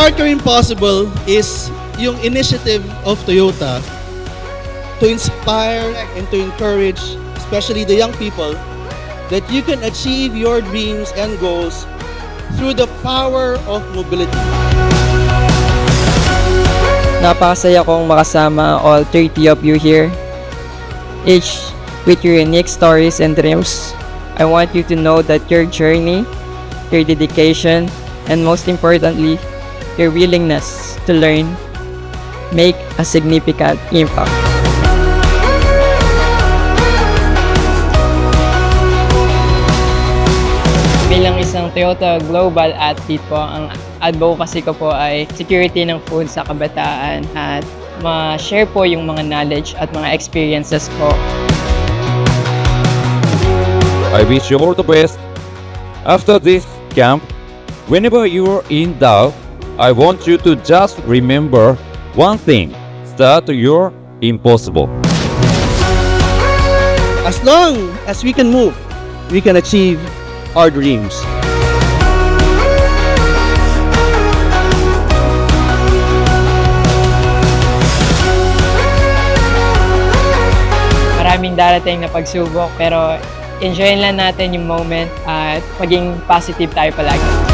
Start Your Impossible is yung initiative of Toyota to inspire and to encourage, especially the young people, that you can achieve your dreams and goals through the power of mobility. Napakasaya kong makasama all 30 of you here, each with your unique stories and dreams. I want you to know that your journey, your dedication, and most importantly, your willingness to learn make a significant impact. Bilang isang Toyota Global Athlete po, ang advocacy ko po ay security ng food sa kabataan at ma-share po yung mga knowledge at mga experiences ko. I wish you all the best. After this camp, whenever you are in doubt, I want you to just remember one thing: start your impossible. As long as we can move, we can achieve our dreams. Maraming darating na pagsubok pero enjoyin lang natin yung moment at maging positive tayo palagi.